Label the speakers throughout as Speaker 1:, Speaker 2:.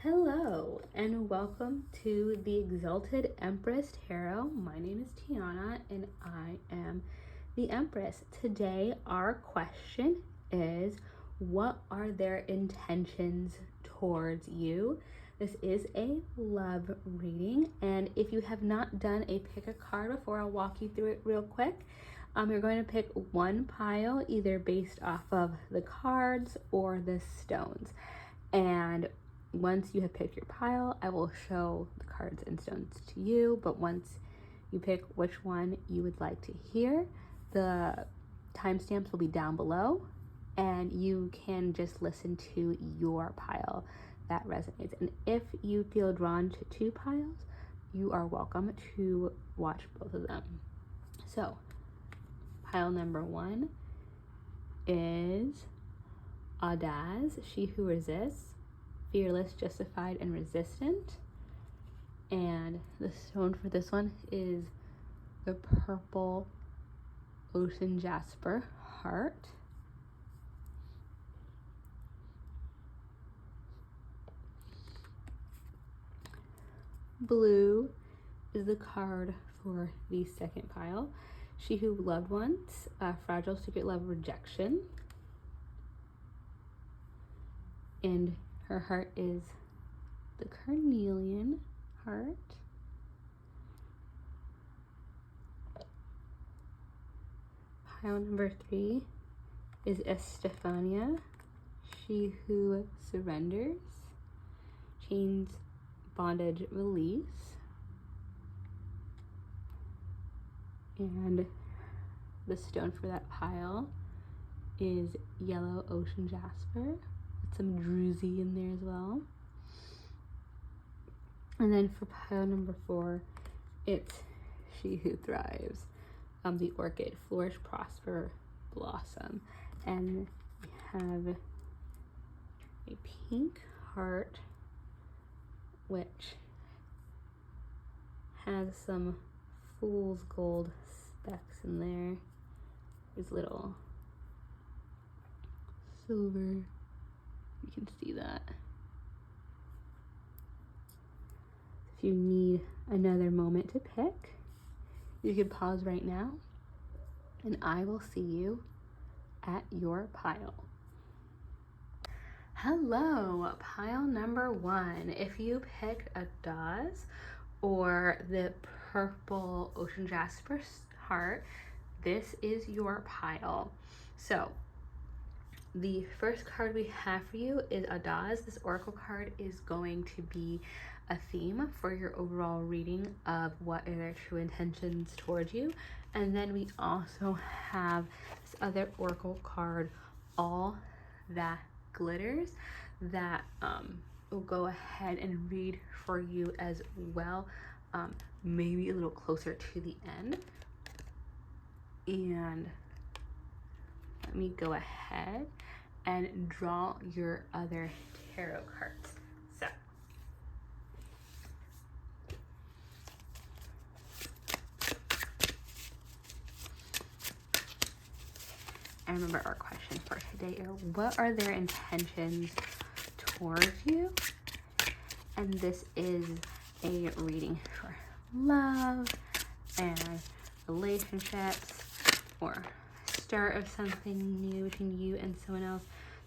Speaker 1: Hello and welcome to the Exalted Empress Tarot. My name is Tiana and I am the Empress. Today our question is, what are their intentions towards you? This is a love reading, and if you have not done a pick a card before, I'll walk you through it real quick. You're going to pick one pile either based off of the cards or the stones, and once you have picked your pile, I will show the cards and stones to you. But once you pick which one you would like to hear, the timestamps will be down below and you can just listen to your pile that resonates. And if you feel drawn to two piles, you are welcome to watch both of them. So pile number one is Audace, she who resists, fearless, justified, and resistant. And the stone for this one is the purple ocean jasper heart. Blue is the card for the second pile. She who loved once, fragile, secret love, rejection. And her heart is the carnelian heart. Pile number 3 is Estefania, she who surrenders, chains, bondage, release. And the stone for that pile is yellow ocean jasper. Some druzy in there as well. And then for pile number 4, it's she who thrives, the orchid, flourish, prosper, blossom. And we have a pink heart which has some fool's gold specks in there. There's little silver. You can see that. If you need another moment to pick, you can pause right now and I will see you at your pile. Hello, pile number 1. If you picked a Dawes or the purple ocean jasper heart, this is your pile. So the first card we have for you is Audace. This oracle card is going to be a theme for your overall reading of what are their true intentions towards you. And then we also have this other oracle card, All That Glitters, that will go ahead and read for you as well, maybe a little closer to the end. And let me go ahead and draw your other tarot cards. So, I remember our question for today are, what are their intentions towards you? And this is a reading for love and relationships, or start of something new between you and someone else.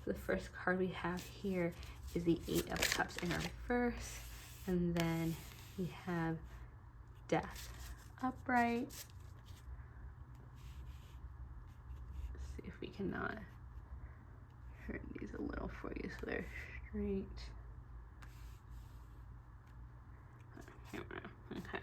Speaker 1: So the first card we have here is the 8 of Cups in reverse, and then we have Death upright. Let's see if we cannot turn these a little for you so they're straight. Here we go. Okay.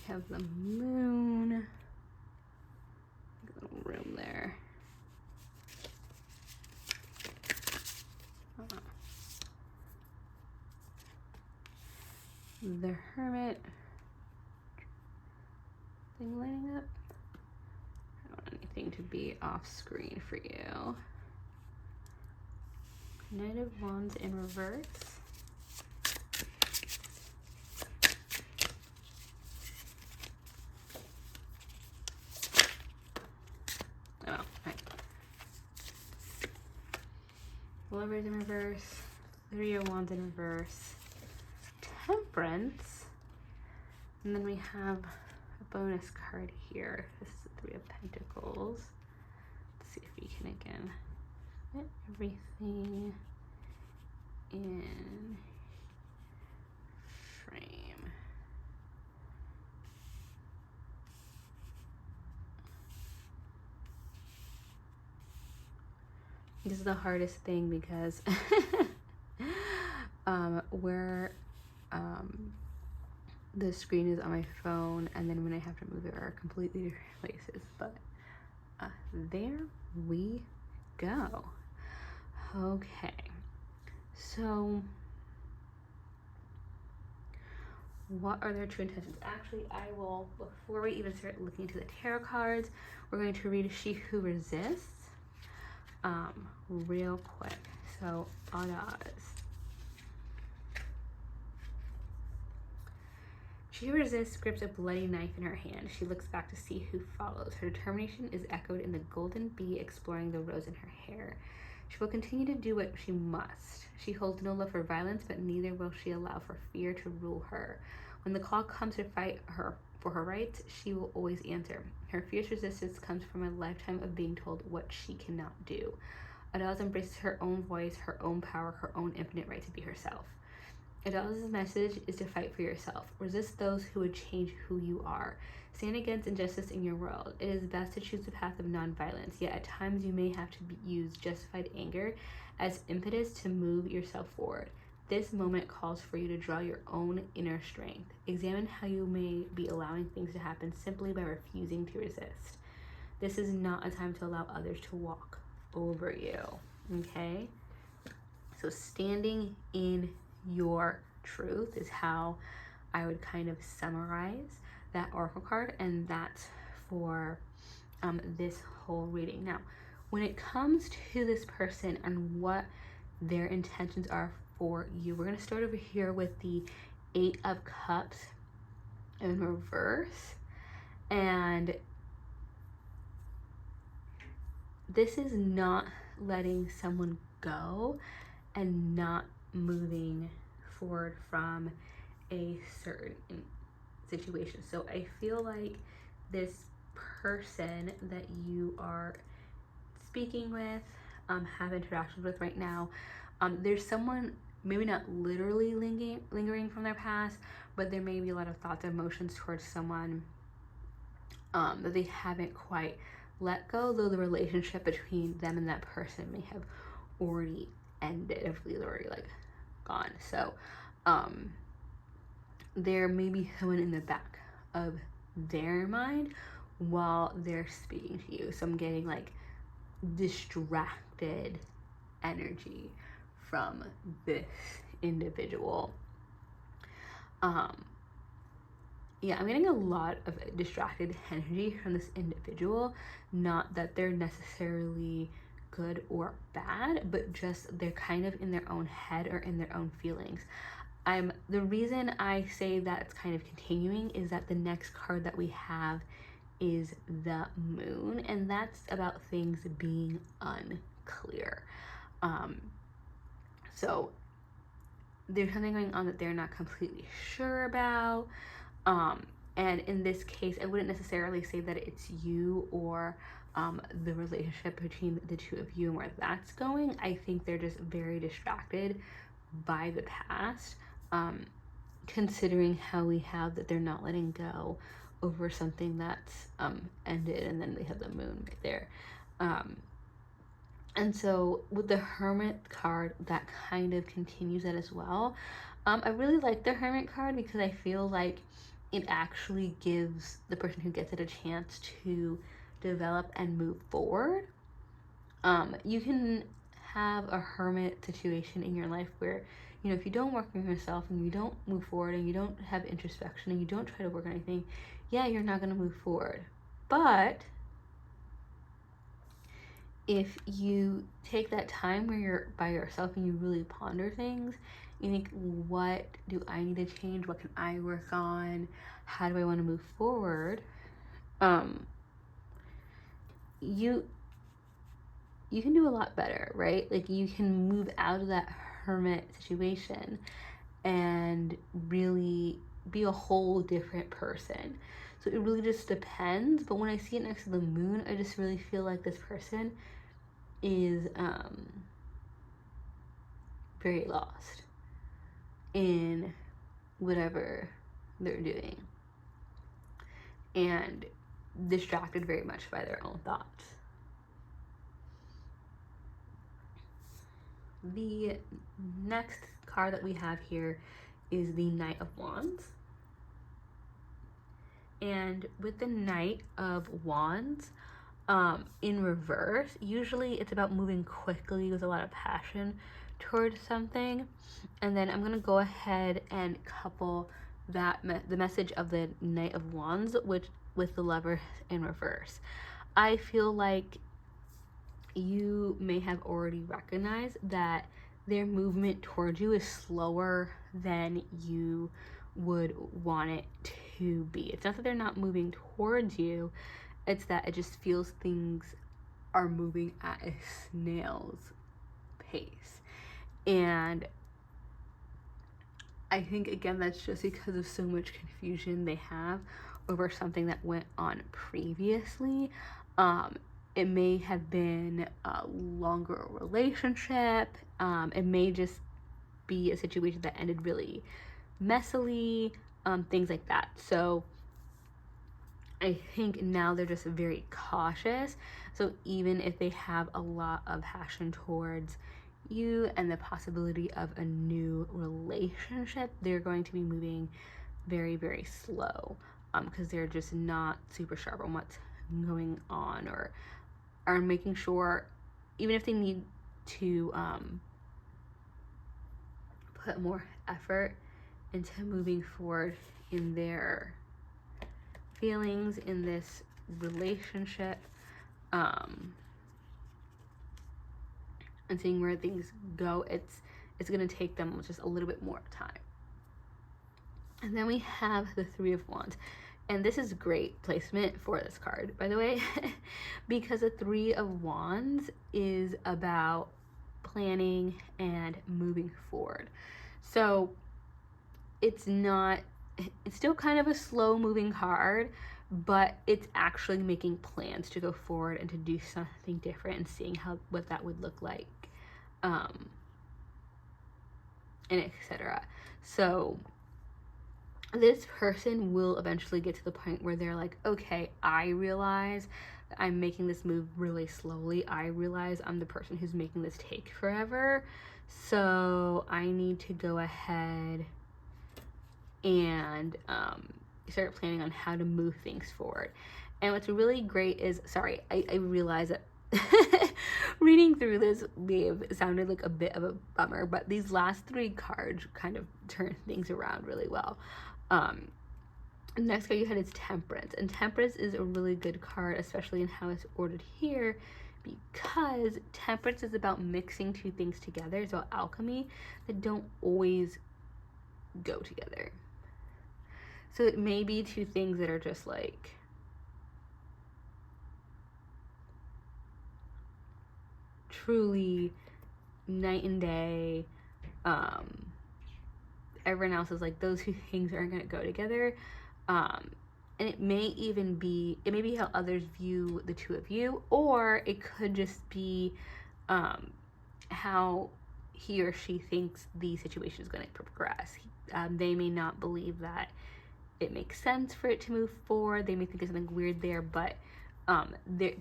Speaker 1: Have the moon, a little room there. The Hermit thing lighting up. I don't want anything to be off screen for you. Knight of Wands in reverse. Lovers in reverse, Three of Wands in reverse, Temperance, and then we have a bonus card here. This is the Three of Pentacles. Let's see if we can again get everything in frame. This is the hardest thing because where the screen is on my phone, and then when I have to move it are completely different places. But there we go. Okay, so what are their true intentions? Actually, I will, before we even start looking into the tarot cards, we're going to read She Who Resists real quick. So, Audas. She who resists grips a bloody knife in her hand. She looks back to see who follows. Her determination is echoed in the golden bee exploring the rose in her hair. She will continue to do what she must. She holds no love for violence, but neither will she allow for fear to rule her. When the call comes to fight her for her rights, she will always answer. Her fierce resistance comes from a lifetime of being told what she cannot do. Adele's embraces her own voice, her own power, her own infinite right to be herself. Adele's message is to fight for yourself. Resist those who would change who you are. Stand against injustice in your world. It is best to choose the path of nonviolence, yet at times you may have to use justified anger as impetus to move yourself forward. This moment calls for you to draw your own inner strength. Examine how you may be allowing things to happen simply by refusing to resist. This is not a time to allow others to walk over you, okay? So standing in your truth is how I would kind of summarize that oracle card, and that's for this whole reading. Now, when it comes to this person and what their intentions are for you, we're going to start over here with the Eight of Cups in reverse, and this is not letting someone go and not moving forward from a certain situation. So I feel like this person that you are speaking with, have interactions with right now, there's someone maybe not literally lingering from their past, but there may be a lot of thoughts and emotions towards someone that they haven't quite let go, though the relationship between them and that person may have already ended, if it's already like gone. So there may be someone in the back of their mind while they're speaking to you. So I'm getting like distracted energy from this individual. Yeah, I'm getting a lot of distracted energy from this individual. Not that they're necessarily good or bad, but just they're kind of in their own head or in their own feelings. The reason I say that it's kind of continuing is that the next card that we have is the Moon, and that's about things being unclear. So there's something going on that they're not completely sure about. And in this case, I wouldn't necessarily say that it's you or the relationship between the two of you and where that's going. I think they're just very distracted by the past, considering how we have that they're not letting go over something that's ended, and then we have the Moon right there. And so with the Hermit card, that kind of continues that as well. I really like the Hermit card because I feel like it actually gives the person who gets it a chance to develop and move forward. You can have a hermit situation in your life where, you know, if you don't work on yourself and you don't move forward and you don't have introspection and you don't try to work on anything, yeah, you're not going to move forward. But if you take that time where you're by yourself and you really ponder things, you think, what do I need to change? What can I work on? How do I want to move forward? you can do a lot better, right? Like, you can move out of that hermit situation and really be a whole different person. So it really just depends. But when I see it next to the moon, I just really feel like this person is very lost in whatever they're doing and distracted very much by their own thoughts. The next card that we have here is the Knight of Wands. And with the Knight of Wands, in reverse, usually it's about moving quickly with a lot of passion towards something. And then I'm going to go ahead and couple that the message of the Knight of Wands with the Lover in reverse. I feel like you may have already recognized that their movement towards you is slower than you would want it to be. It's not that they're not moving towards you, it's that it just feels things are moving at a snail's pace. And I think, again, that's just because of so much confusion they have over something that went on previously. It may have been a longer relationship. It may just be a situation that ended really messily, things like that. So I think now they're just very cautious. So even if they have a lot of passion towards you and the possibility of a new relationship, they're going to be moving very, very slow, because they're just not super sharp on what's going on, or are making sure, even if they need to put more effort into moving forward in their feelings in this relationship, and seeing where things go, it's going to take them just a little bit more time. And then we have the Three of Wands. And this is great placement for this card, by the way, because the Three of Wands is about planning and moving forward. So it's still kind of a slow moving card, but it's actually making plans to go forward and to do something different and seeing what that would look like, and etc. So this person will eventually get to the point where they're like, okay, I realize that I'm making this move really slowly. I realize I'm the person who's making this take forever. So I need to go ahead and start planning on how to move things forward. And what's really great is, sorry, I realize that reading through this may have sounded like a bit of a bummer, but these last three cards kind of turn things around really well. Next card you had is Temperance, and Temperance is a really good card, especially in how it's ordered here, because Temperance is about mixing two things together. It's about alchemy that don't always go together. So it may be two things that are just like truly night and day. Everyone else is like, those two things aren't going to go together. And it may be how others view the two of you, or it could just be how he or she thinks the situation is going to progress. They may not believe that it makes sense for it to move forward. They may think there's something weird there, but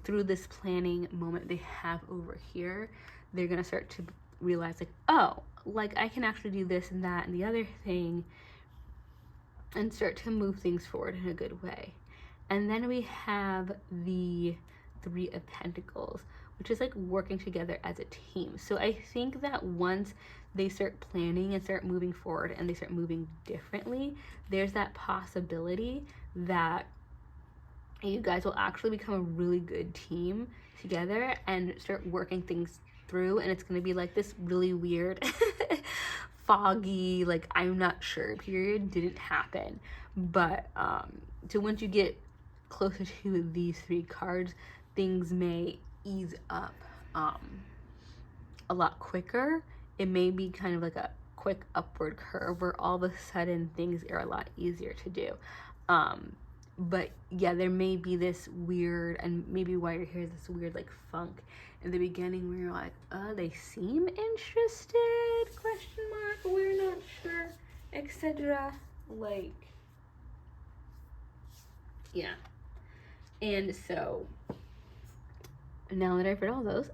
Speaker 1: through this planning moment they have over here, they're going to start to realize, like, oh, like I can actually do this and that and the other thing, and start to move things forward in a good way. And then we have the Three of Pentacles, which is like working together as a team. So I think that once they start planning and start moving forward and they start moving differently, there's that possibility that you guys will actually become a really good team together and start working things through. And it's going to be like this really weird foggy, like I'm not sure period didn't happen. But so once you get closer to these three cards, things may ease up a lot quicker. It may be kind of like a quick upward curve where all of a sudden things are a lot easier to do. But yeah, there may be this weird, and maybe why you're here is this weird like funk in the beginning where you're like, they seem interested, question mark, we're not sure, etc. Like, yeah. And so now that I've read all those,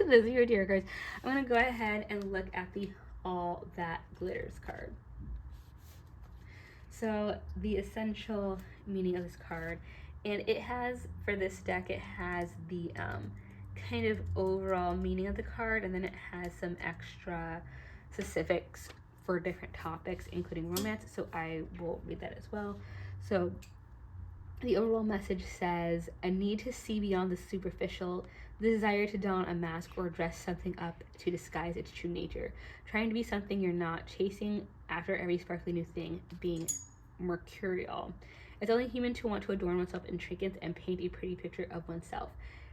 Speaker 1: those are your tarot cards, I'm going to go ahead and look at the All That Glitters card. So the essential meaning of this card, and it has, for this deck, it has the kind of overall meaning of the card, and then it has some extra specifics for different topics, including romance, so I will read that as well. So the overall message says, a need to see beyond the superficial, the desire to don a mask or dress something up to disguise its true nature, trying to be something you're not, chasing after every sparkly new thing, being mercurial. It's only human to want to adorn oneself in trinkets and paint a pretty picture of oneself.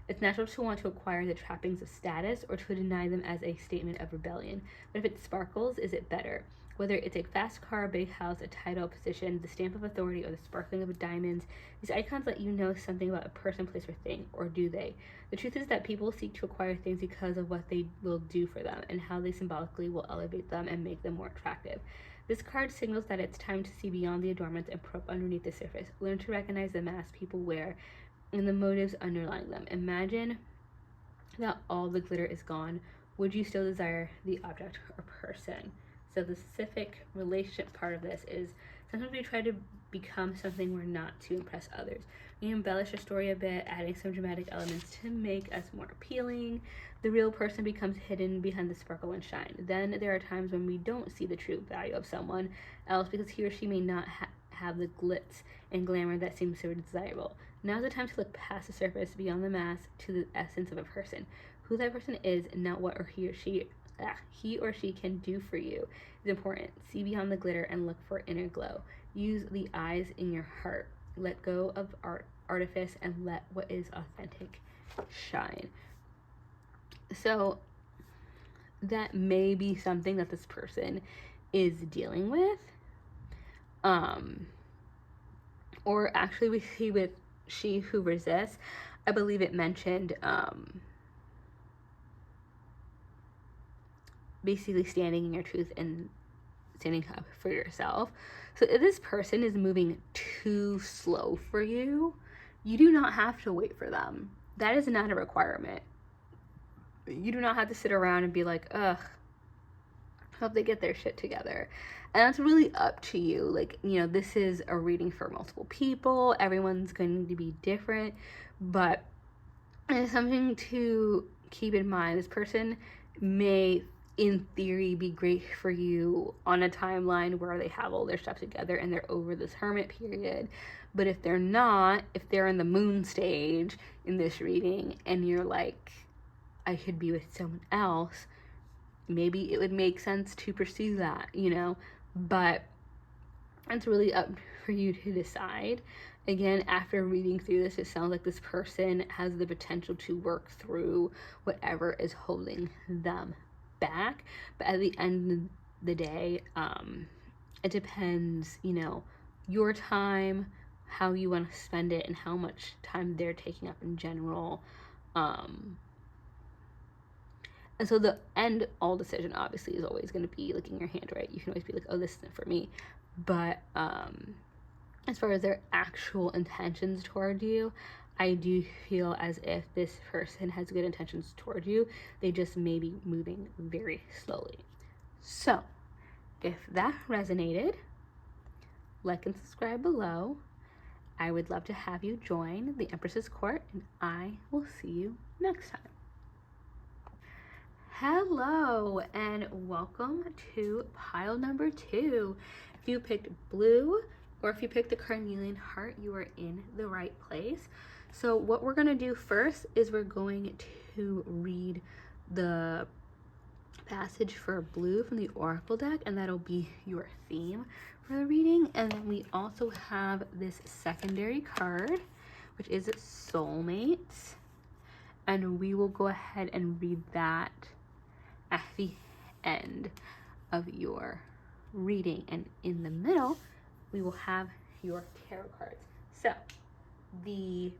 Speaker 1: It's natural to want to acquire the trappings of status or to deny them as a statement of rebellion. But if it sparkles, is it better? Whether it's a fast car, a big house, a title, position, the stamp of authority, or the sparkling of diamonds, these icons let you know something about a person, place, or thing, or do they? The truth is that people seek to acquire things because of what they will do for them and how they symbolically will elevate them and make them more attractive. This card signals that it's time to see beyond the adornments and probe underneath the surface. Learn to recognize the masks people wear and the motives underlying them. Imagine that all the glitter is gone. Would you still desire the object or person? So the specific relationship part of this is sometimes we try to become something we're not to impress others. We embellish a story a bit, adding some dramatic elements to make us more appealing. The real person becomes hidden behind the sparkle and shine. Then there are times when we don't see the true value of someone else because he or she may not have the glitz and glamour that seems so desirable. Now's the time to look past the surface, beyond the mask, to the essence of a person. Who that person is, and not what he or she can do for you is important. See beyond the glitter and look for inner glow. Use the eyes in your heart. Let go of artifice and let what is authentic shine. So that may be something that this person is dealing with. Or actually we see with She Who Resists, I believe it mentioned basically standing in your truth and standing up for yourself. So if this person is moving too slow for you, you do not have to wait for them. That is not a requirement. You do not have to sit around and be like, ugh, hope they get their shit together. And that's really up to you. Like, you know, this is a reading for multiple people. Everyone's going to be different, but it's something to keep in mind. This person may, in theory, be great for you on a timeline where they have all their stuff together and they're over this hermit period. But if they're not, if they're in the moon stage in this reading and you're like, I could be with someone else, maybe it would make sense to pursue that, you know, but it's really up for you to decide. Again, after reading through this, it sounds like this person has the potential to work through whatever is holding them back, but at the end of the day, it depends, you know, your time, how you want to spend it, and how much time they're taking up in general. And so the end all decision obviously is always going to be like in your hand, right? You can always be like, oh, this isn't for me. But as far as their actual intentions toward you, I do feel as if this person has good intentions toward you. They just may be moving very slowly. So if that resonated, like and subscribe below. I would love to have you join the Empress's Court, and I will see you next time. Hello and welcome to pile number 2. If you picked blue or if you picked the carnelian heart, you are in the right place. So what we're going to do first is we're going to read the passage for blue from the oracle deck, and that'll be your theme for the reading. And then we also have this secondary card, which is soulmates. and we will go ahead and read that at the end of your reading. And in the middle, we will have your tarot cards. So the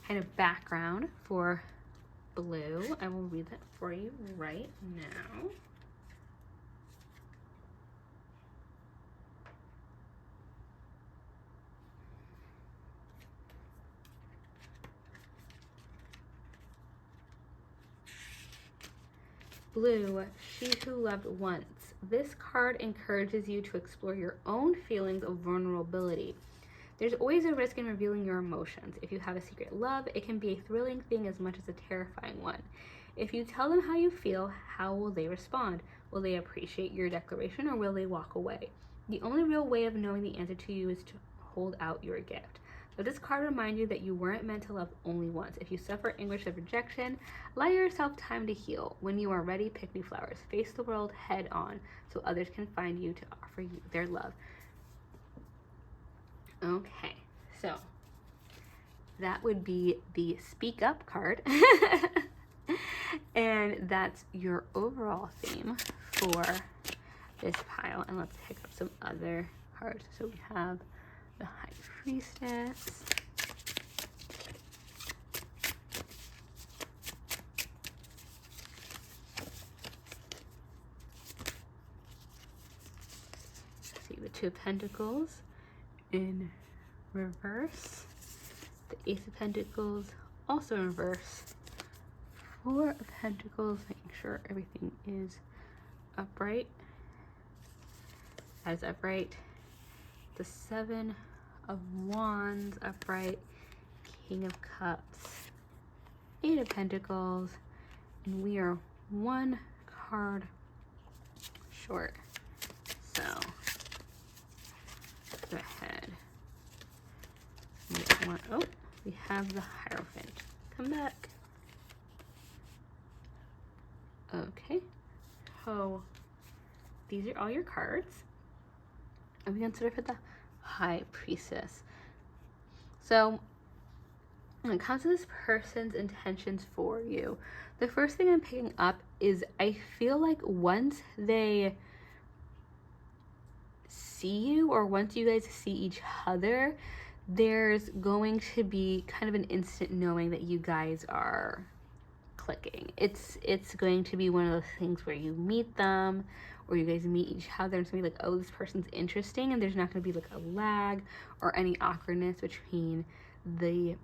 Speaker 1: kind of background for blue, I will read that for you right now. Blue, she who loved once. This card encourages you to explore your own feelings of vulnerability. There's always a risk in revealing your emotions. If you have a secret love, it can be a thrilling thing as much as a terrifying one. If you tell them how you feel, how will they respond? Will they appreciate your declaration or will they walk away? The only real way of knowing the answer to you is to hold out your gift. Let this card remind you that you weren't meant to love only once. If you suffer anguish of rejection, allow yourself time to heal. When you are ready, pick new flowers. Face the world head on so others can find you to offer you their love. Okay, so that would be the Speak Up card. And that's your overall theme for this pile. And let's pick up some other cards. So we have the High Priestess. See the Two of Pentacles in reverse. The Ace of Pentacles also in reverse. Four of Pentacles, making sure everything is upright. That is upright. The Seven of Wands upright. King of Cups. Eight of Pentacles. And we are one card short. So go ahead. Oh, we have the Hierophant. Come back. Okay, so these are all your cards. And we consider for the High Priestess. So when it comes to this person's intentions for you, the first thing I'm picking up is I feel like once they see you, or once you guys see each other, there's going to be kind of an instant knowing that you guys are clicking. It's going to be one of those things where you meet them, or you guys meet each other, and it's gonna be like, oh, this person's interesting, and there's not gonna be like a lag or any awkwardness between the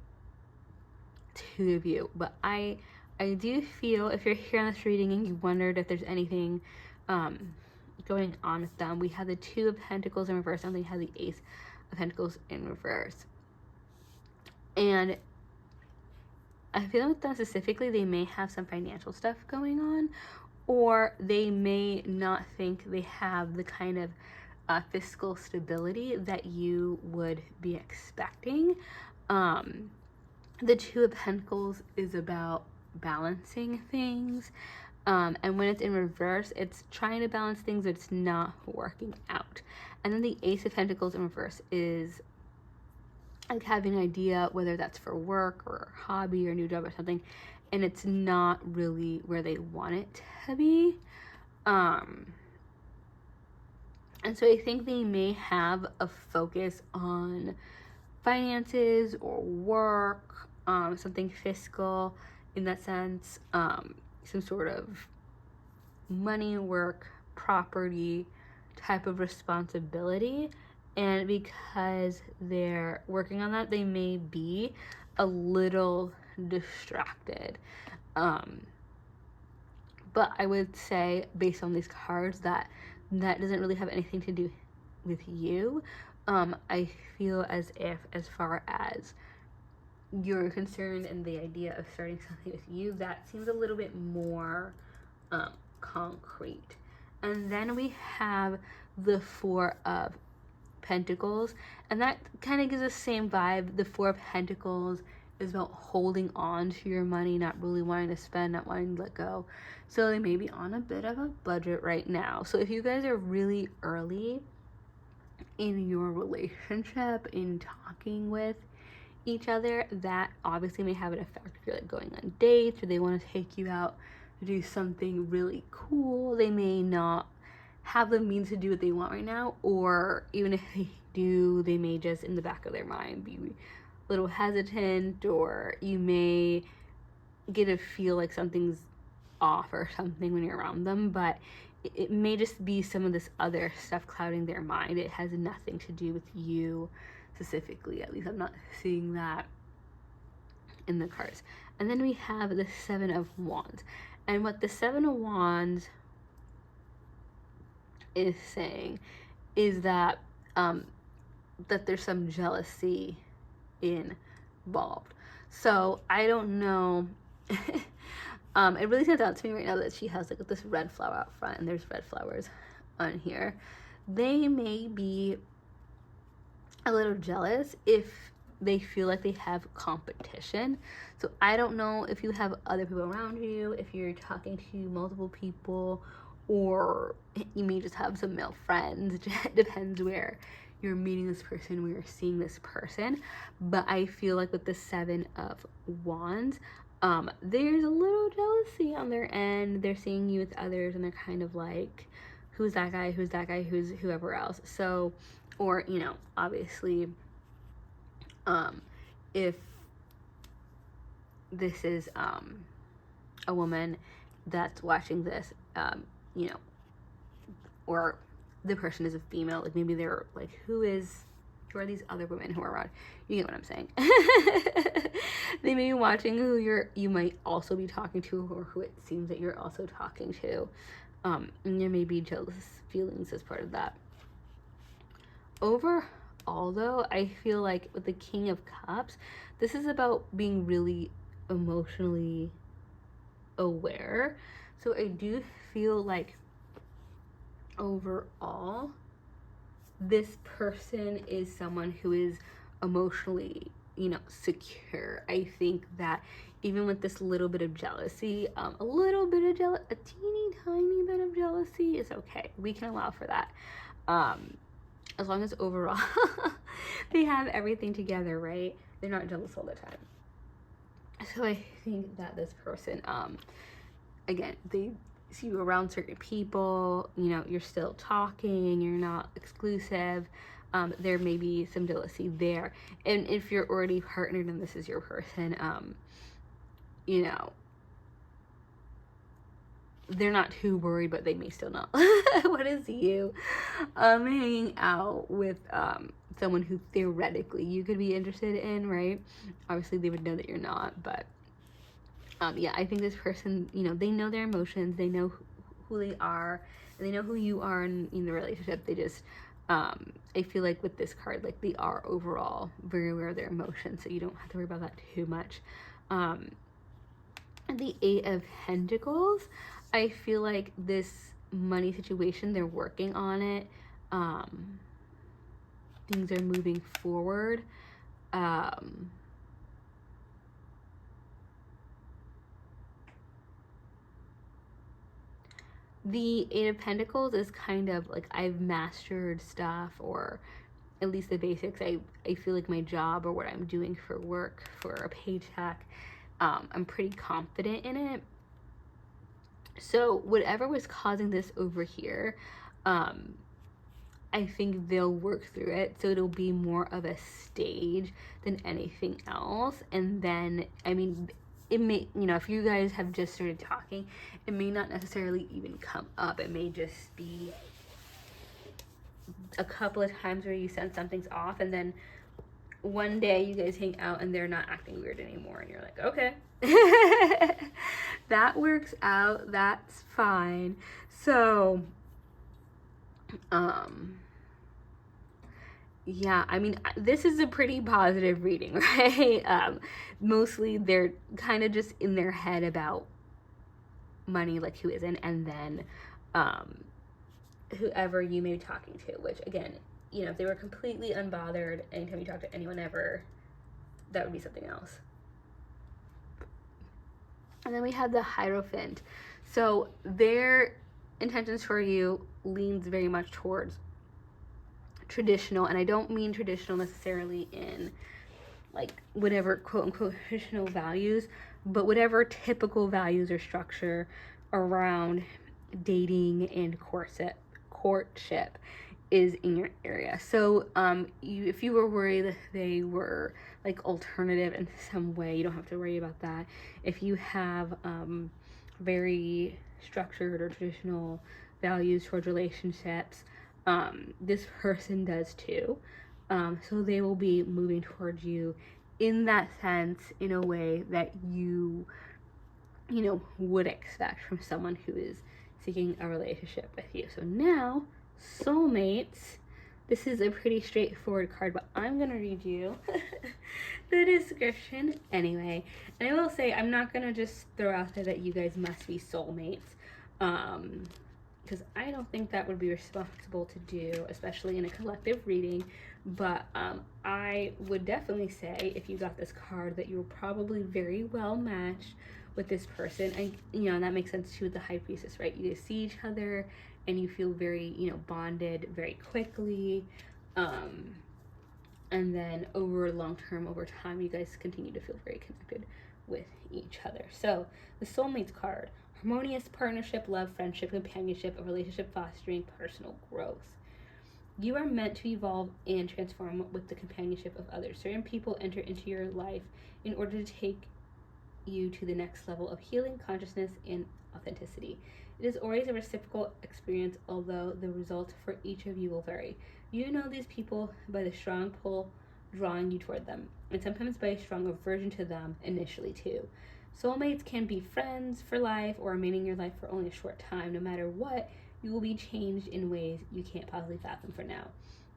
Speaker 1: two of you. But I do feel, if you're here on this reading and you wondered if there's anything going on with them, we have the Two of Pentacles in reverse, and we have the Ace of Pentacles in reverse. And I feel with them specifically, they may have some financial stuff going on, or they may not think they have the kind of fiscal stability that you would be expecting. The Two of Pentacles is about balancing things. And when it's in reverse, it's trying to balance things, but it's not working out. And then the Ace of Pentacles in reverse is like having an idea, whether that's for work or hobby or new job or something, and it's not really where they want it to be. And so I think they may have a focus on finances or work, something fiscal in that sense, some sort of money, work, property type of responsibility. And because they're working on that, they may be a little distracted. But I would say, based on these cards, that doesn't really have anything to do with you. I feel as if, as far as you're concerned and the idea of starting something with you, that seems a little bit more concrete. And then we have the Four of Pentacles, and that kind of gives the same vibe. The Four of Pentacles is about holding on to your money, not really wanting to spend, not wanting to let go. So they may be on a bit of a budget right now. So if you guys are really early in your relationship, in talking with each other, that obviously may have an effect if you're like going on dates or they want to take you out to do something really cool. They may not have the means to do what they want right now, or even if they do, they may just in the back of their mind be a little hesitant, or you may get a feel like something's off or something when you're around them, but it may just be some of this other stuff clouding their mind. It has nothing to do with you specifically. At least I'm not seeing that in the cards. And then we have the Seven of Wands. And what the Seven of Wands is saying is that that there's some jealousy involved. So I don't know. It really stands out to me right now that she has like this red flower out front, and there's red flowers on here. They may be a little jealous if they feel like they have competition. So I don't know if you have other people around you, if you're talking to multiple people, or you may just have some male friends. It depends where you're meeting this person, where you're seeing this person. But I feel like with the Seven of Wands, there's a little jealousy on their end. They're seeing you with others and they're kind of like, who's that guy, who's whoever else. So, or, you know, obviously, if this is a woman that's watching this, you know, or the person is a female, like maybe they're like, who are these other women who are around? You get what I'm saying. They may be watching who you might also be talking to, or who it seems that you're also talking to. And there may be jealous feelings as part of that. Overall, though, I feel like with the King of Cups, this is about being really emotionally aware. So I do feel like overall, this person is someone who is emotionally, you know, secure. I think that even with this little bit of jealousy, a teeny tiny bit of jealousy is okay. We can allow for that. As long as overall they have everything together, right? They're not jealous all the time. So I think that this person, again, they see you around certain people, you know, you're still talking, you're not exclusive. There may be some jealousy there. And if you're already partnered and this is your person, you know, they're not too worried, but they may still know what is you hanging out with someone who theoretically you could be interested in, right? Obviously they would know that you're not, but yeah, I think this person, you know, they know their emotions, they know who they are, and they know who you are in the relationship. They just I feel like with this card, like they are overall very aware of their emotions, so you don't have to worry about that too much. And the Eight of Pentacles, I feel like this money situation, they're working on it. Things are moving forward. The Eight of Pentacles is kind of like I've mastered stuff, or at least the basics. I feel like my job or what I'm doing for work, for a paycheck, I'm pretty confident in it. So whatever was causing this over here, I think they'll work through it. So it'll be more of a stage than anything else. And then, I mean, it may, you know, if you guys have just started talking, it may not necessarily even come up. It may just be a couple of times where you sense something's off, and then one day you guys hang out and they're not acting weird anymore, and you're like, okay. That works out, that's fine. So yeah, I mean, this is a pretty positive reading, right? Mostly they're kind of just in their head about money, like who isn't, and then whoever you may be talking to, which again, you know, if they were completely unbothered anytime you talk to anyone ever, that would be something else. And then we have the Hierophant. So their intentions for you leans very much towards traditional, and I don't mean traditional necessarily in like whatever quote unquote traditional values, but whatever typical values or structure around dating and courtship is in your area. So if you were worried that they were like alternative in some way, you don't have to worry about that. If you have very structured or traditional values towards relationships, this person does too. So they will be moving towards you in that sense, in a way that you would expect from someone who is seeking a relationship with you. So now, soulmates. This is a pretty straightforward card, but I'm gonna read you the description anyway. And I will say, I'm not gonna just throw out there that you guys must be soulmates, because I don't think that would be responsible to do, especially in a collective reading. But I would definitely say, if you got this card, that you were probably very well matched with this person. And that makes sense too with the High Priestess, right? You guys see each other and you feel very bonded very quickly, and then over time you guys continue to feel very connected with each other. So the soulmates card: harmonious partnership, love, friendship, companionship, a relationship fostering personal growth. You are meant to evolve and transform with the companionship of others. Certain people enter into your life in order to take you to the next level of healing, consciousness, and authenticity. It is always a reciprocal experience, although the results for each of you will vary. You know these people by the strong pull drawing you toward them, and sometimes by a strong aversion to them initially too. Soulmates can be friends for life or remain in your life for only a short time. No matter what, you will be changed in ways you can't possibly fathom for now.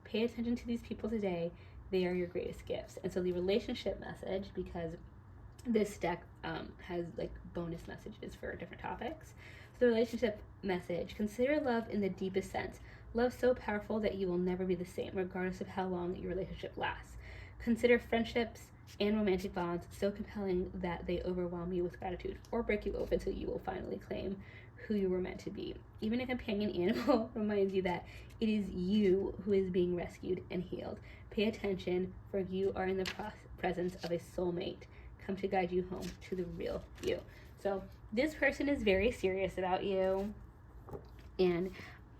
Speaker 1: Pay attention to these people today. They are your greatest gifts. And so the relationship message, because this deck has like bonus messages for different topics. So the relationship message: consider love in the deepest sense. Love so powerful that you will never be the same, regardless of how long your relationship lasts. Consider friendships and romantic bonds so compelling that they overwhelm you with gratitude or break you open so you will finally claim who you were meant to be. Even a companion animal reminds you that it is you who is being rescued and healed. Pay attention, for you are in the presence of a soulmate come to guide you home to the real you. So this person is very serious about you, and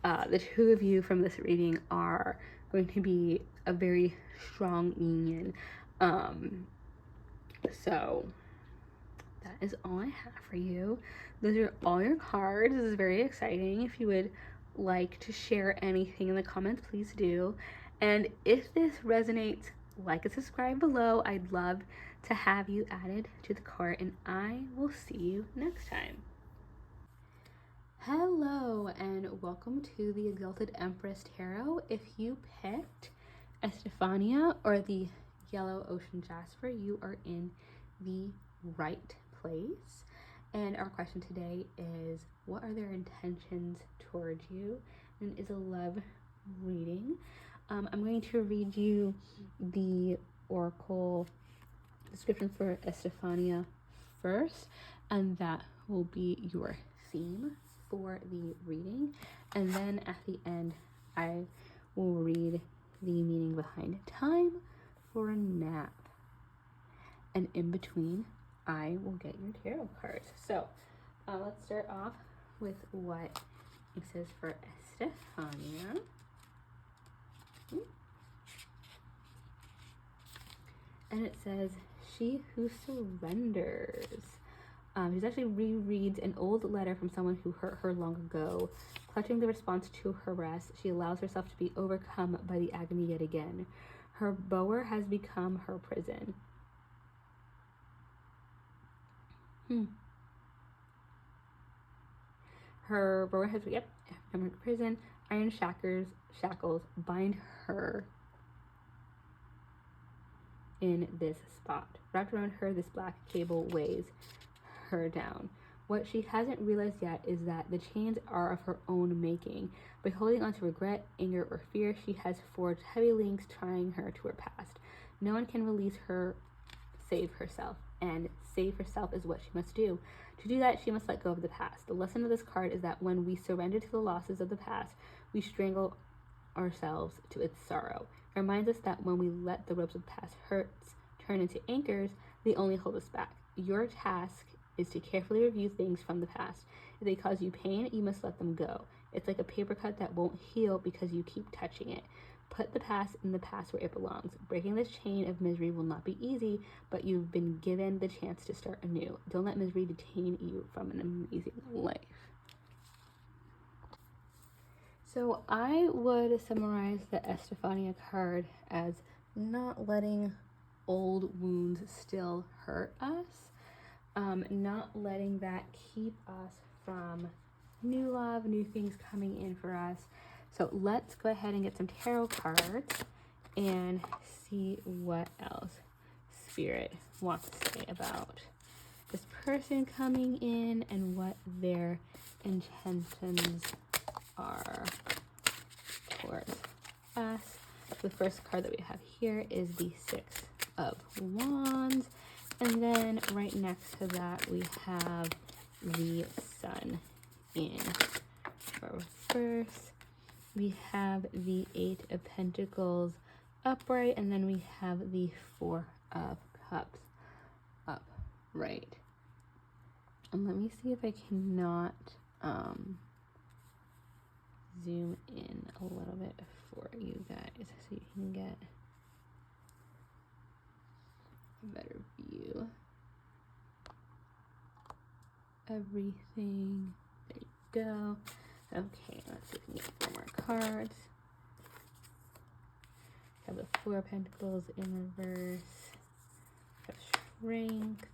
Speaker 1: the two of you from this reading are going to be a very strong union. So that is all I have for you. Those are all your cards. This is very exciting. If you would like to share anything in the comments, please do. And if this resonates, like and subscribe below. I'd love to have you added to the cart, and I will see you next time. Hello, and welcome to the Exalted Empress Tarot. If you picked Estefania or the Yellow Ocean Jasper, you are in the right place. And our question today is, what are their intentions towards you? And is a love reading. I'm going to read you the oracle description for Estefania first, and that will be your theme for the reading. And then at the end, I will read the meaning behind time for a nap. And in between, I will get your tarot cards. So let's start off with what it says for Estefania. And it says, she who surrenders. She actually rereads an old letter from someone who hurt her long ago. Clutching the response to her rest, she allows herself to be overcome by the agony yet again. Her bower has become her prison. Her bower has become her prison. Iron shackles bind her in this spot. Wrapped around her, this black cable weighs her down. What she hasn't realized yet is that the chains are of her own making. By holding on to regret, anger, or fear, she has forged heavy links tying her to her past. No one can release her save herself, and save herself is what she must do. To do that, she must let go of the past. The lesson of this card is that when we surrender to the losses of the past, we strangle ourselves to its sorrow. It reminds us that when we let the ropes of the past hurts turn into anchors, they only hold us back. Your task is to carefully review things from the past. If they cause you pain, you must let them go. It's like a paper cut that won't heal because you keep touching it. Put the past in the past where it belongs. Breaking this chain of misery will not be easy, but you've been given the chance to start anew. Don't let misery detain you from an amazing life. So I would summarize the Estefania card as not letting old wounds still hurt us, not letting that keep us from new love, new things coming in for us. So let's go ahead and get some tarot cards and see what else Spirit wants to say about this person coming in and what their intentions are towards us. The first card that we have here is the Six of Wands, and then right next to that we have the Sun in reverse. We have the Eight of Pentacles upright, and then we have the Four of Cups upright. And let me see if I cannot zoom in a little bit for you guys so you can get a better view. Everything. There you go. Okay, let's see if we can get 4 more cards. We have the Four of Pentacles in reverse. We have Strength.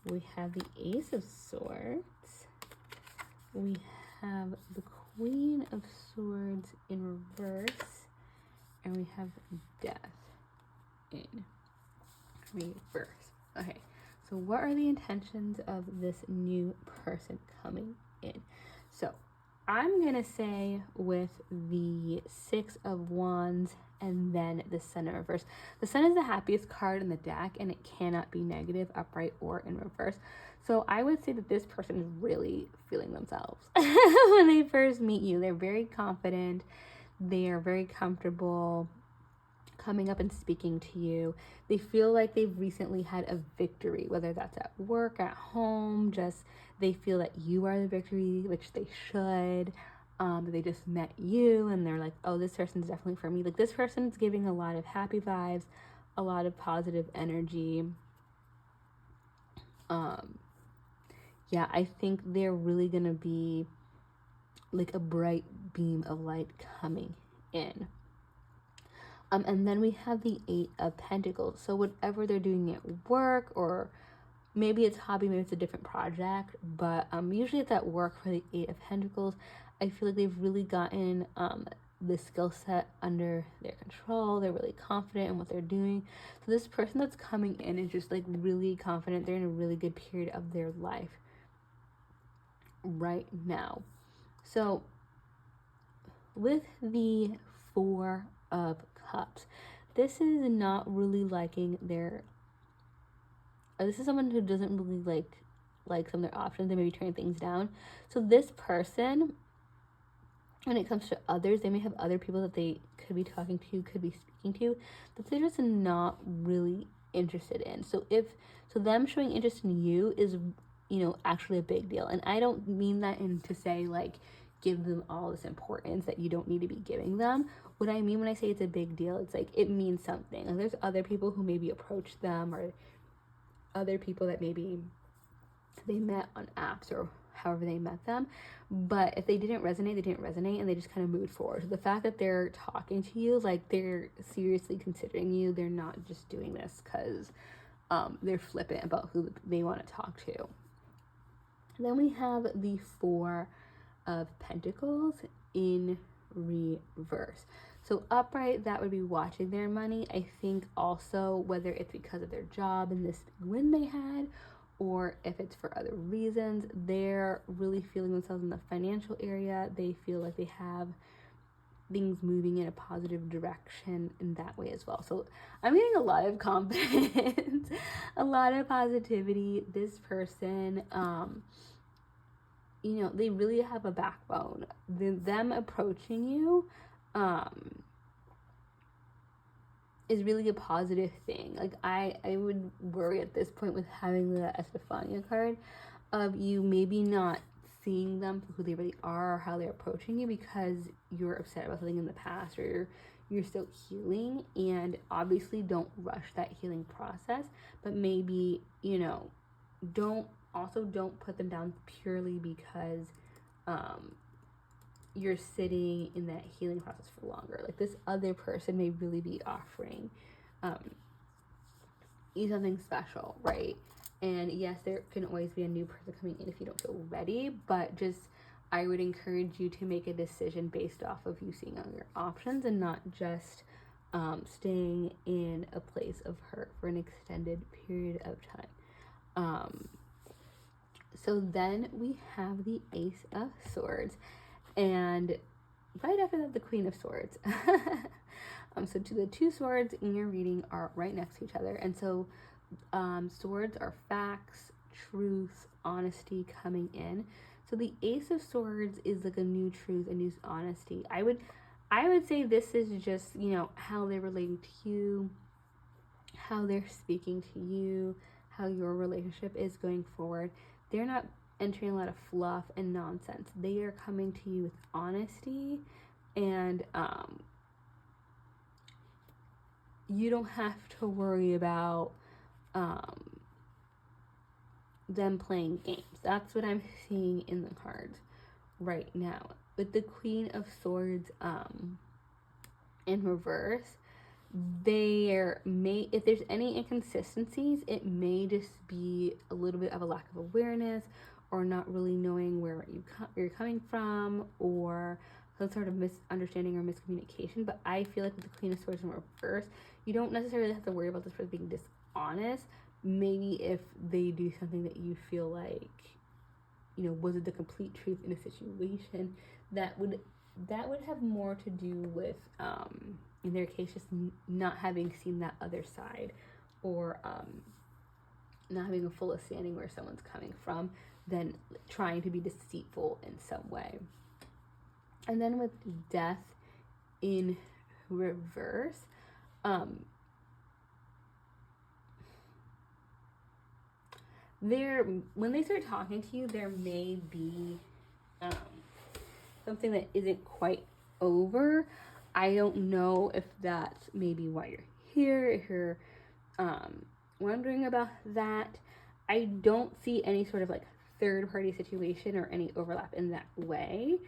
Speaker 1: We have the Ace of Swords. We have the Queen of Swords in reverse. And we have Death in reverse. Okay, so what are the intentions of this new person coming in? So I'm gonna say with the Six of Wands and then the Sun in reverse. The Sun is the happiest card in the deck, and it cannot be negative, upright, or in reverse. So I would say that this person is really feeling themselves when they first meet you. They're very confident. They are very comfortable coming up and speaking to you. They feel like they've recently had a victory, whether that's at work, at home, just they feel that you are the victory, which they should. They just met you and they're like, oh, this person's definitely for me. Like, this person's giving a lot of happy vibes, a lot of positive energy. Yeah, I think they're really gonna be like a bright beam of light coming in. And then we have the Eight of Pentacles. So whatever they're doing at work, or maybe it's hobby, maybe it's a different project, but usually it's at work for the Eight of Pentacles. I feel like they've really gotten the skill set under their control. They're really confident in what they're doing. So this person that's coming in is just like really confident. They're in a really good period of their life right now. So with the Four of Cups, this is not really liking their this is someone who doesn't really like some of their options. They may be turning things down. So this person, when it comes to others, they may have other people that they could be talking to, could be speaking to, that they're just not really interested in. So them showing interest in you is, actually a big deal. And I don't mean that to say like give them all this importance that you don't need to be giving them. What I mean when I say it's a big deal, it's like it means something. Like, there's other people who maybe approach them, or other people that maybe they met on apps or however they met them, but if they didn't resonate, and they just kind of moved forward. So the fact that they're talking to you, like they're seriously considering you, they're not just doing this because they're flippant about who they want to talk to. Then we have the Four of Pentacles in reverse. So upright, that would be watching their money. I think also whether it's because of their job and this win they had, or if it's for other reasons, they're really feeling themselves in the financial area. They feel like they have things moving in a positive direction in that way as well. So I'm getting a lot of confidence, a lot of positivity. This person, they really have a backbone. Them approaching you, is really a positive thing. Like I would worry at this point with having the Estefania card of you maybe not seeing them for who they really are or how they're approaching you because you're upset about something in the past, or you're still healing. And obviously don't rush that healing process, but maybe, you know, don't put them down purely because you're sitting in that healing process for longer. Like this other person may really be offering you something special, right? And yes, there can always be a new person coming in if you don't feel ready, but just I would encourage you to make a decision based off of you seeing all your options and not just staying in a place of hurt for an extended period of time. So then we have the Ace of Swords, and right after that, the Queen of Swords. So the two swords in your reading are right next to each other, and so swords are facts, truth, honesty coming in. So the Ace of Swords is like a new truth, a new honesty. I would say this is just, you know, how they're relating to you, how they're speaking to you, how your relationship is going forward. They're not entering a lot of fluff and nonsense. They are coming to you with honesty, and you don't have to worry about them playing games. That's what I'm seeing in the cards right now. With the Queen of Swords in reverse, if there's any inconsistencies, it may just be a little bit of a lack of awareness, or not really knowing where you're coming from, or some sort of misunderstanding or miscommunication. But I feel like with the Queen of Swords in reverse, you don't necessarily have to worry about this person being dishonest. Maybe if they do something that you feel like, you know, was it the complete truth in a situation, that would have more to do with in their case just not having seen that other side, or not having a full understanding where someone's coming from, than trying to be deceitful in some way. And then with Death in reverse, when they start talking to you, there may be something that isn't quite over. I don't know if that's maybe why you're here, if you're wondering about that. I don't see any sort of like third-party situation or any overlap in that way.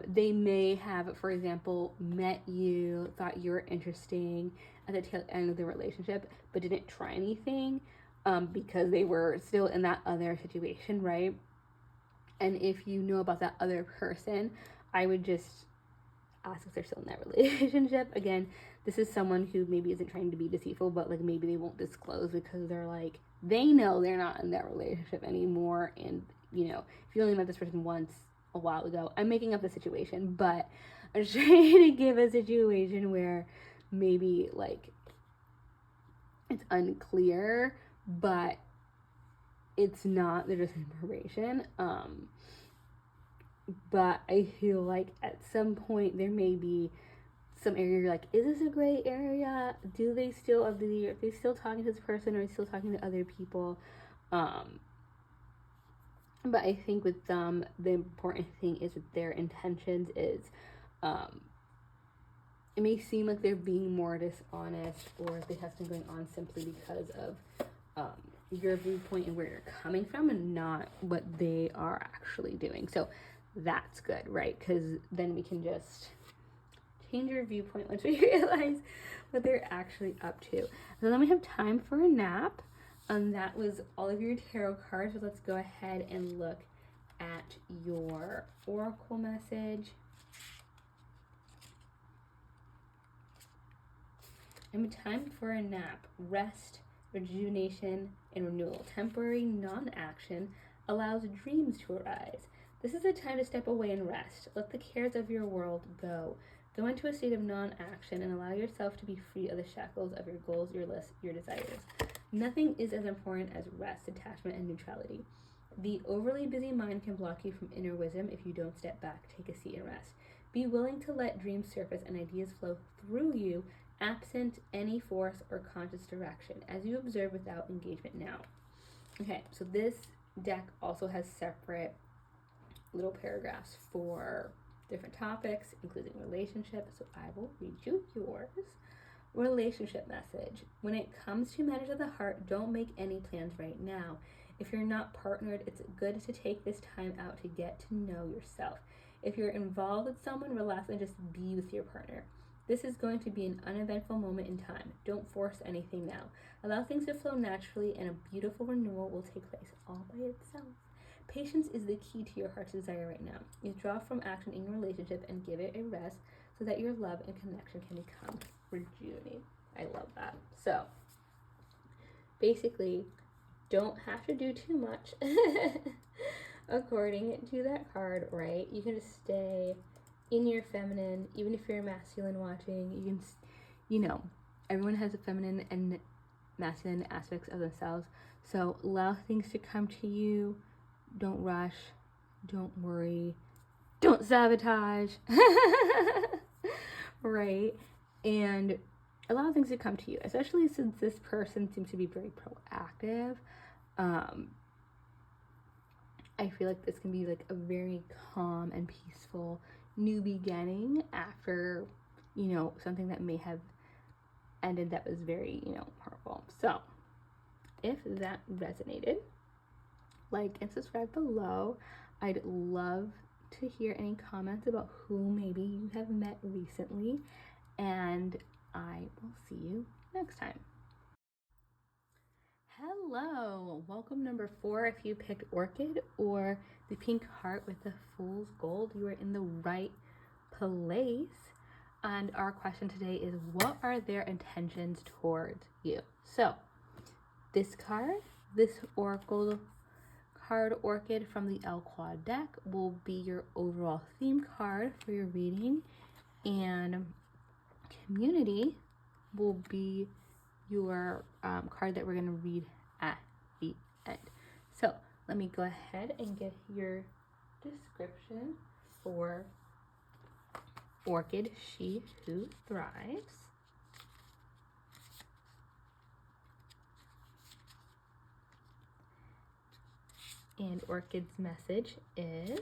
Speaker 1: They may have, for example, met you, thought you were interesting at the tail end of the relationship, but didn't try anything because they were still in that other situation, right? And if you know about that other person, I would just ask if they're still in that relationship. Again, this is someone who maybe isn't trying to be deceitful, but like maybe they won't disclose because they're like, they know they're not in that relationship anymore. And, you know, if you only met this person once a while ago, I'm making up the situation, but I'm trying to give a situation where maybe like it's unclear, but it's not, they're just information. But I feel like at some point there may be some area you're like, is this a gray area? Are they still talking to this person, or are they still talking to other people? But I think with them, the important thing is with their intentions is, it may seem like they're being more dishonest, or they have something going on simply because of your viewpoint and where you're coming from, and not what they are actually doing. So that's good, right? Because then we can just change your viewpoint once we realize what they're actually up to. So then we have time for a nap. That was all of your tarot cards. So let's go ahead and look at your oracle message. And time for a nap. Rest, rejuvenation, and renewal. Temporary non-action allows dreams to arise. This is a time to step away and rest. Let the cares of your world go. Go into a state of non-action and allow yourself to be free of the shackles of your goals, your lists, your desires. Nothing is as important as rest, detachment, and neutrality. The overly busy mind can block you from inner wisdom if you don't step back, take a seat, and rest. Be willing to let dreams surface and ideas flow through you absent any force or conscious direction, as you observe without engagement now. Okay, so this deck also has separate little paragraphs for different topics, including relationships. So I will read you yours. Relationship message. When it comes to matters of the heart, don't make any plans right now. If you're not partnered, it's good to take this time out to get to know yourself. If you're involved with someone, relax and just be with your partner. This is going to be an uneventful moment in time. Don't force anything now. Allow things to flow naturally, and a beautiful renewal will take place all by itself. Patience is the key to your heart's desire right now. Withdraw from action in your relationship and give it a rest so that your love and connection can become rejuvenated. I love that. So, basically, don't have to do too much according to that card, right? You can just stay in your feminine, even if you're a masculine watching. You can, you know, everyone has a feminine and masculine aspects of themselves. So allow things to come to you. Don't rush. Don't worry. Don't sabotage. Right? And allow things to come to you, especially since this person seems to be very proactive. I feel like this can be like a very calm and peaceful new beginning after, you know, something that may have ended that was very, you know, harmful. So if that resonated, like and subscribe below. I'd love to hear any comments about who maybe you have met recently, and I will see you next time. Hello, welcome number 4. If you picked Orchid or the pink heart with the Fool's Gold, you are in the right place. And our question today is, what are their intentions towards you? So this card, this Oracle card Orchid from the El Quad deck, will be your overall theme card for your reading, and Community will be your card that we're going to read at the end. So let me go ahead and get your description for Orchid, She Who Thrives. And Orchid's message is,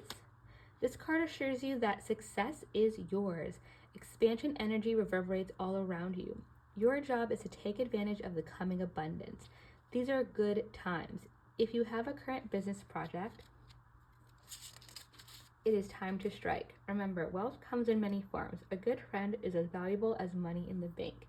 Speaker 1: this card assures you that success is yours. Expansion energy reverberates all around you. Your job is to take advantage of the coming abundance. These are good times. If you have a current business project, it is time to strike. Remember, wealth comes in many forms. A good friend is as valuable as money in the bank.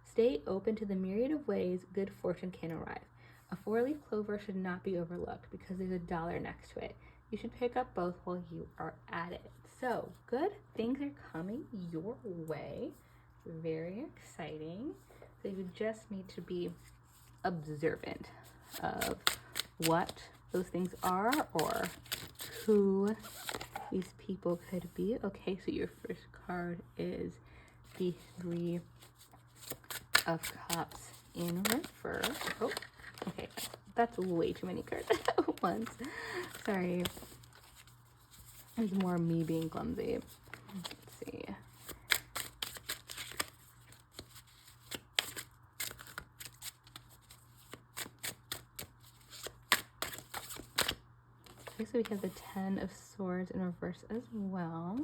Speaker 1: Stay open to the myriad of ways good fortune can arrive. A 4-leaf clover should not be overlooked because there's $1 next to it. You should pick up both while you are at it. So, good things are coming your way. Very exciting. So you just need to be observant of what those things are or who these people could be. Okay, so your first card is the 3 of Cups in reverse. Oh, okay, that's way too many cards at once. Sorry. It's more me being clumsy. Let's see. Okay, so we have the 10 of Swords in reverse as well.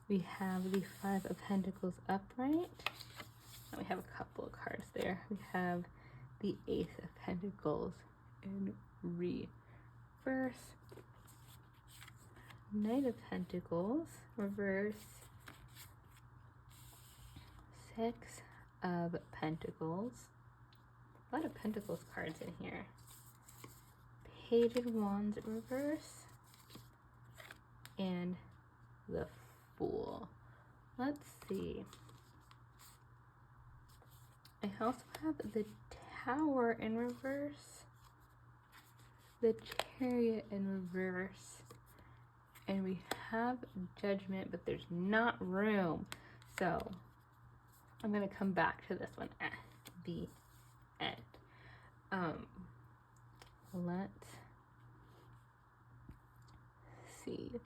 Speaker 1: We have the 5 of Pentacles upright. And we have a couple of cards there. We have the 8 of Pentacles in reverse. Knight of Pentacles, reverse. 6 of Pentacles. A lot of Pentacles cards in here. Page of Wands, reverse. And the Fool. Let's see. I also have the Tower in reverse. The Chariot in reverse. And we have Judgment, but there's not room. So I'm going to come back to this one at the end. Let's see.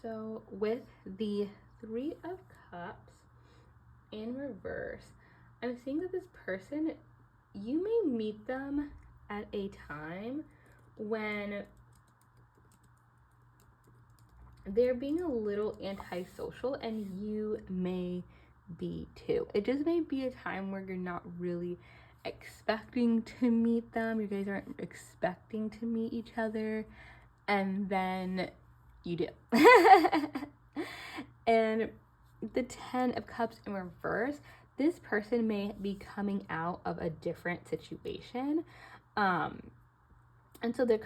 Speaker 1: So with the Three of Cups in reverse, I'm seeing that this person, you may meet them at a time when they're being a little antisocial, and you may be too. It just may be a time where you're not really expecting to meet them. You guys aren't expecting to meet each other, and then you do. And the 10 of Cups in reverse, this person may be coming out of a different situation. And so they're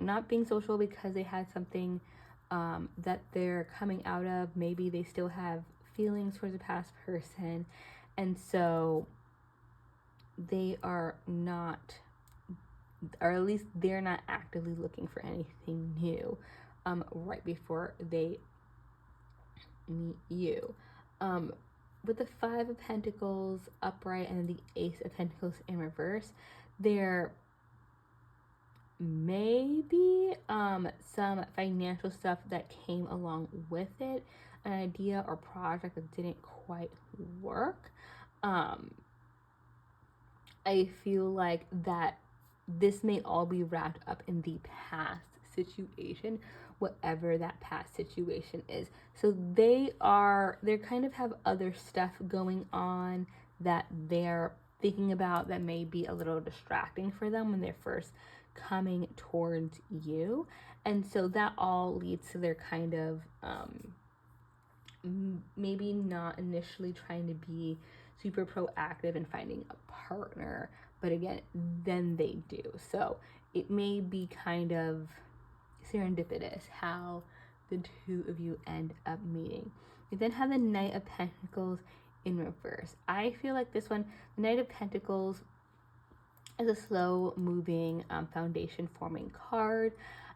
Speaker 1: not being social because they had something that they're coming out of. Maybe they still have feelings towards a past person, and so they are not, or at least they're not actively looking for anything new right before they meet you. With the 5 of Pentacles upright and the Ace of Pentacles in reverse, there may be some financial stuff that came along with it, an idea or project that didn't quite work. I feel like that this may all be wrapped up in the past situation, whatever that past situation is. So they're kind of have other stuff going on that they're thinking about that may be a little distracting for them when they're first coming towards you. And so that all leads to their kind of maybe not initially trying to be super proactive in finding a partner, but again, then they do. So it may be kind of serendipitous how the two of you end up meeting. You then have the Knight of Pentacles in reverse. I feel like this one, the Knight of Pentacles, is a slow moving foundation forming card.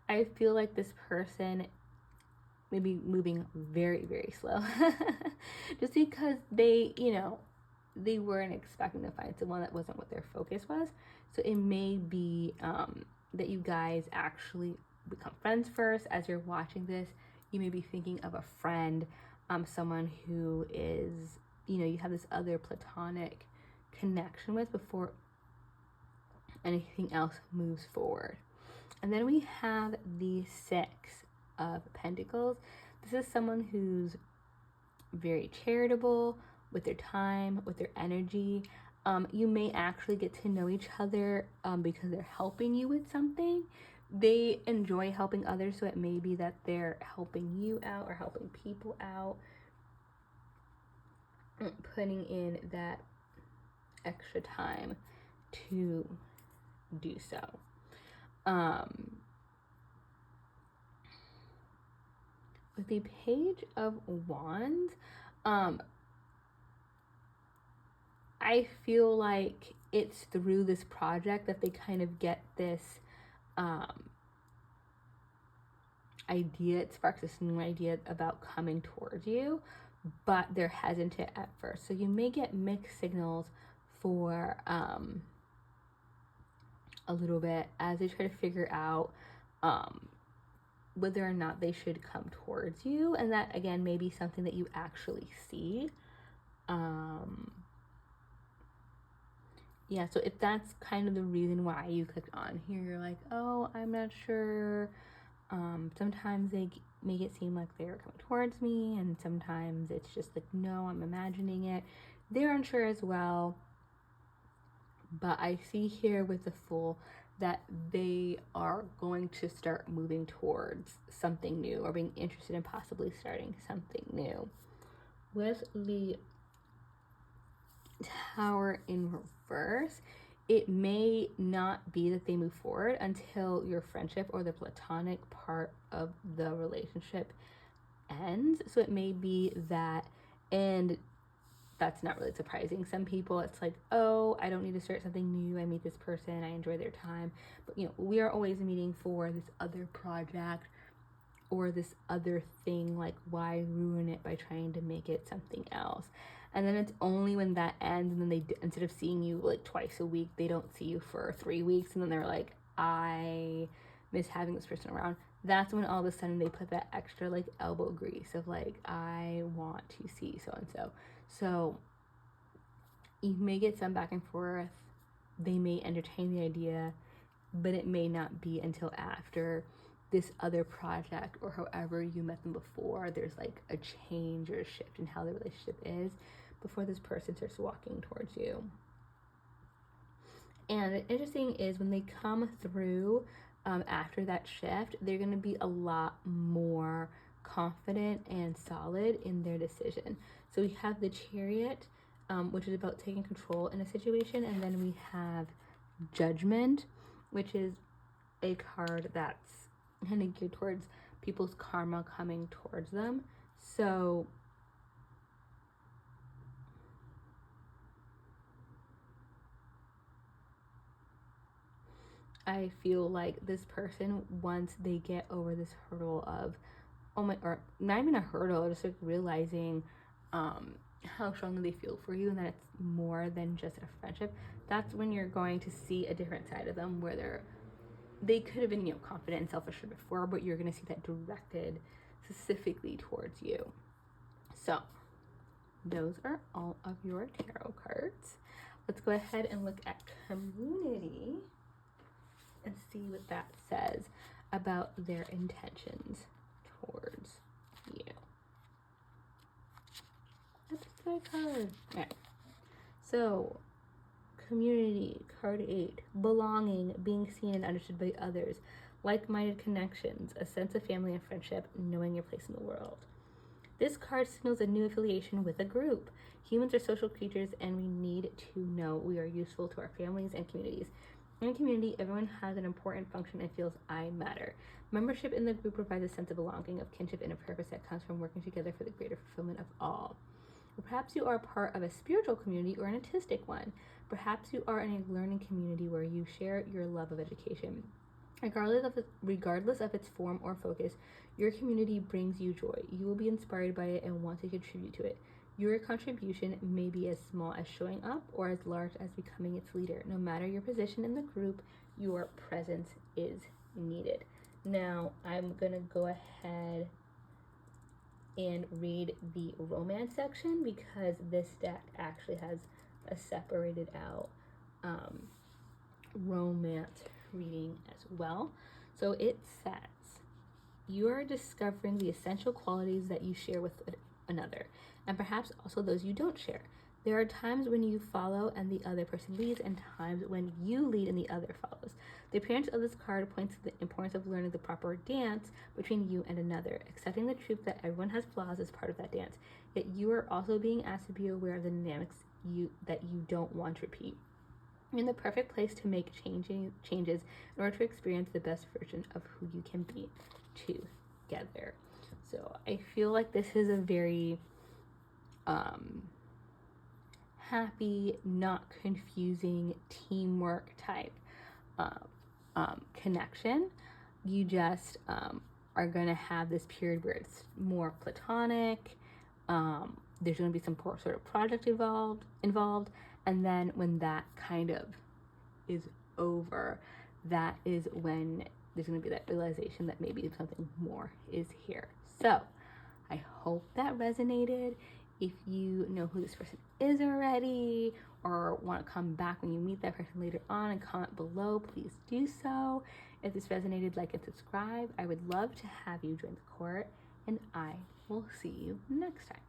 Speaker 1: I feel like this person may be moving very, very slow just because they weren't expecting to find someone. That wasn't what their focus was. So it may be that you guys actually become friends first. As you're watching this, you may be thinking of a friend, someone who is, you have this other platonic connection with before anything else moves forward. And then we have the 6 of Pentacles. This is someone who's very charitable with their time, with their energy. You may actually get to know each other because they're helping you with something. They enjoy helping others, so it may be that they're helping you out or helping people out, putting in that extra time to do so. With the Page of Wands, I feel like it's through this project that they kind of get this idea. It sparks this new idea about coming towards you, but they're hesitant at first. So you may get mixed signals for a little bit as they try to figure out whether or not they should come towards you, and that again may be something that you actually see. Yeah, so if that's kind of the reason why you clicked on here, you're like, oh, I'm not sure. Sometimes they make it seem like they're coming towards me, and sometimes it's just like, no, I'm imagining it. They're unsure as well. But I see here with the Fool that they are going to start moving towards something new or being interested in possibly starting something new. With the Tower in reverse, it may not be that they move forward until your friendship or the platonic part of the relationship ends. So it may be that, and that's not really surprising. Some people, it's like, oh, I don't need to start something new. I meet this person, I enjoy their time. But, we are always meeting for this other project or this other thing. Like, why ruin it by trying to make it something else? And then it's only when that ends, and then they, instead of seeing you like twice a week, they don't see you for 3 weeks, and then they're like, I miss having this person around. that's when all of a sudden they put that extra like elbow grease of like, I want to see so and so. So you may get some back and forth. They may entertain the idea, but it may not be until after this other project or however you met them before, there's like a change or a shift in how the relationship is before this person starts walking towards you. And the interesting is when they come through after that shift, they're going to be a lot more confident and solid in their decision. So we have the Chariot, which is about taking control in a situation, and then we have Judgment, which is a card that's kind of geared towards people's karma coming towards them. So I feel like this person, once they get over this hurdle of, or not even a hurdle, just like realizing how strongly they feel for you and that it's more than just a friendship, that's when you're going to see a different side of them where they could have been, confident and self assured before, but you're going to see that directed specifically towards you. So those are all of your tarot cards. Let's go ahead and look at community and see what that says about their intentions towards you. That's a good card. Okay. So, community, card 8, belonging, being seen and understood by others, like-minded connections, a sense of family and friendship, knowing your place in the world. This card signals a new affiliation with a group. Humans are social creatures and we need to know we are useful to our families and communities. In a community, everyone has an important function and feels I matter. Membership in the group provides a sense of belonging, of kinship, and a purpose that comes from working together for the greater fulfillment of all. Or perhaps you are part of a spiritual community or an artistic one. Perhaps you are in a learning community where you share your love of education. Regardless of its form or focus, your community brings you joy. You will be inspired by it and want to contribute to it. Your contribution may be as small as showing up or as large as becoming its leader. No matter your position in the group, your presence is needed. Now, I'm going to go ahead and read the romance section because this deck actually has a separated out romance reading as well. So it says, you are discovering the essential qualities that you share with another, and perhaps also those you don't share. There are times when you follow and the other person leads, and times when you lead and the other follows. The appearance of this card points to the importance of learning the proper dance between you and another, accepting the truth that everyone has flaws as part of that dance. Yet you are also being asked to be aware of the dynamics that you don't want to repeat. You're in the perfect place to make changes in order to experience the best version of who you can be together. So I feel like this is a very happy, not confusing teamwork type connection. You just are going to have this period where it's more platonic. There's going to be some sort of project involved, and then when that kind of is over, that is when there's going to be that realization that maybe something more is here. So I hope that resonated. If you know who this person is already or want to come back when you meet that person later on and comment below, please do so. If this resonated, like and subscribe. I would love to have you join the court, and I will see you next time.